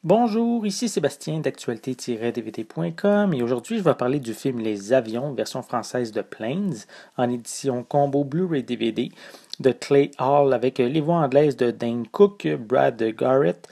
Bonjour, ici Sébastien d'actualité-dvd.com et aujourd'hui je vais parler du film Les Avions, version française de Planes, en édition combo Blu-ray DVD de Clay Hall avec les voix anglaises de Dane Cook, Brad Garrett,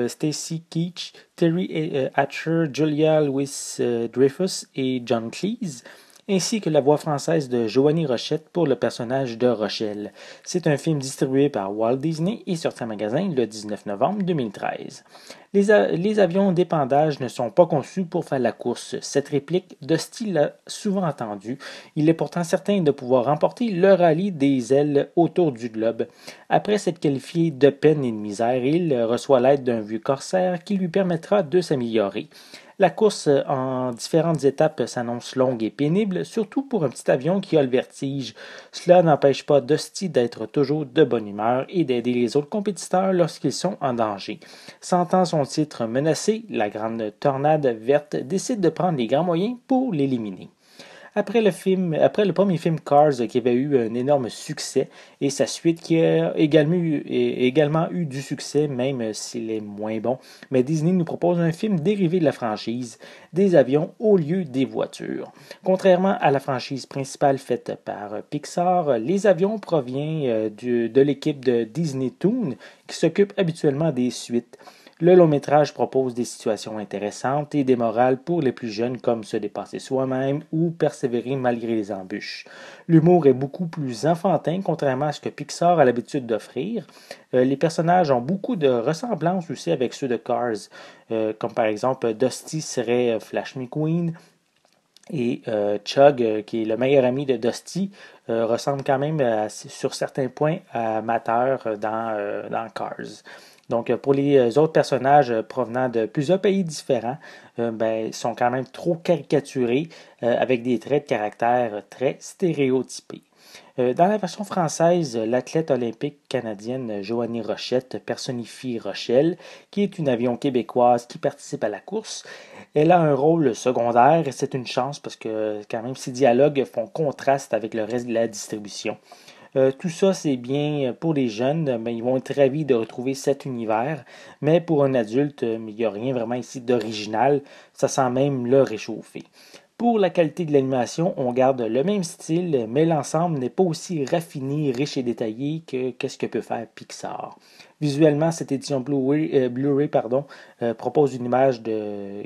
Stacy Keach, Terry Hatcher, Julia Louis-Dreyfus et John Cleese, ainsi que la voix française de Joanie Rochette pour le personnage de Rochelle. C'est un film distribué par Walt Disney et sorti en magasin le 19 novembre 2013. Les avions d'épandage ne sont pas conçus pour faire la course. Cette réplique, Dusty l'a souvent entendue. Il est pourtant certain de pouvoir remporter le rallye des ailes autour du globe. Après s'être qualifié de peine et de misère, il reçoit l'aide d'un vieux corsaire qui lui permettra de s'améliorer. La course en différentes étapes s'annonce longue et pénible, surtout pour un petit avion qui a le vertige. Cela n'empêche pas Dusty d'être toujours de bonne humeur et d'aider les autres compétiteurs lorsqu'ils sont en danger. Sentant son titre menacé, la grande tornade verte décide de prendre les grands moyens pour l'éliminer. Après le premier film Cars qui avait eu un énorme succès et sa suite qui a également eu du succès, même s'il est moins bon, mais Disney nous propose un film dérivé de la franchise, des avions au lieu des voitures. Contrairement à la franchise principale faite par Pixar, les avions proviennent de l'équipe de Disney Toon qui s'occupe habituellement des suites. Le long métrage propose des situations intéressantes et des morales pour les plus jeunes comme se dépasser soi-même ou persévérer malgré les embûches. L'humour est beaucoup plus enfantin contrairement à ce que Pixar a l'habitude d'offrir. Les personnages ont beaucoup de ressemblances aussi avec ceux de Cars, comme par exemple Dusty serait Flash McQueen, et Chug, qui est le meilleur ami de Dusty, ressemble quand même sur certains points à Mater dans Cars. Donc, pour les autres personnages provenant de plusieurs pays différents, ben, ils sont quand même trop caricaturés avec des traits de caractère très stéréotypés. Dans la version française, l'athlète olympique canadienne Joanie Rochette personnifie Rochelle, qui est une avion québécoise qui participe à la course. Elle a un rôle secondaire et c'est une chance parce que quand même ses dialogues font contraste avec le reste de la distribution. Tout ça, c'est bien pour les jeunes, mais ils vont être ravis de retrouver cet univers. Mais pour un adulte, il n'y a rien vraiment ici d'original. Ça sent même le réchauffer. Pour la qualité de l'animation, on garde le même style, mais l'ensemble n'est pas aussi raffiné, riche et détaillé que qu'est-ce que peut faire Pixar. Visuellement, cette édition Blu-ray propose une image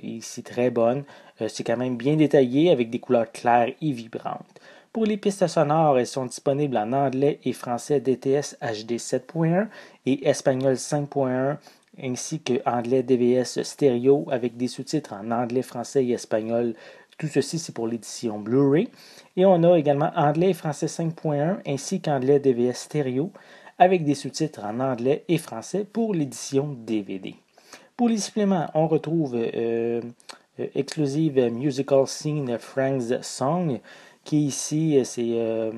ici très bonne. C'est quand même bien détaillé avec des couleurs claires et vibrantes. Pour les pistes sonores, elles sont disponibles en anglais et français DTS HD 7.1 et espagnol 5.1 ainsi que anglais DVS stéréo avec des sous-titres en anglais, français et espagnol. Tout ceci, c'est pour l'édition Blu-ray. Et on a également anglais et français 5.1 ainsi qu'anglais DVS stéréo avec des sous-titres en anglais et français pour l'édition DVD. Pour les suppléments, on retrouve Exclusive Musical Scene Frank's Song, qui ici, c'est un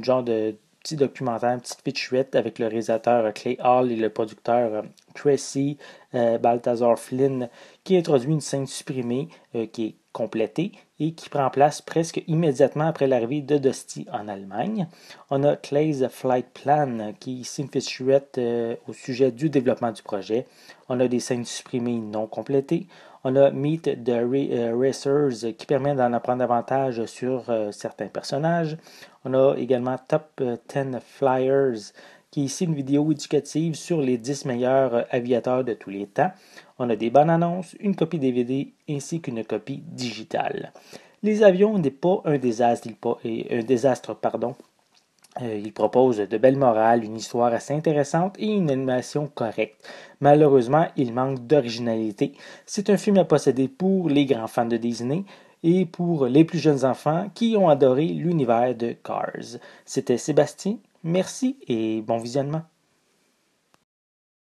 genre de petit documentaire, une petite featurette avec le réalisateur Clay Hall et le producteur Tracy Balthazar Flynn, qui introduit une scène supprimée qui est complétée et qui prend place presque immédiatement après l'arrivée de Dusty en Allemagne. On a Clay's Flight Plan, qui est ici une featurette au sujet du développement du projet. On a des scènes supprimées non complétées. On a Meet the Racers qui permet d'en apprendre davantage sur certains personnages. On a également Top 10 Flyers qui est ici une vidéo éducative sur les 10 meilleurs aviateurs de tous les temps. On a des bonnes annonces, une copie DVD ainsi qu'une copie digitale. Les avions n'est pas un désastre, il propose de belles morales, une histoire assez intéressante et une animation correcte. Malheureusement, il manque d'originalité. C'est un film à posséder pour les grands fans de Disney et pour les plus jeunes enfants qui ont adoré l'univers de Cars. C'était Sébastien, merci et bon visionnement.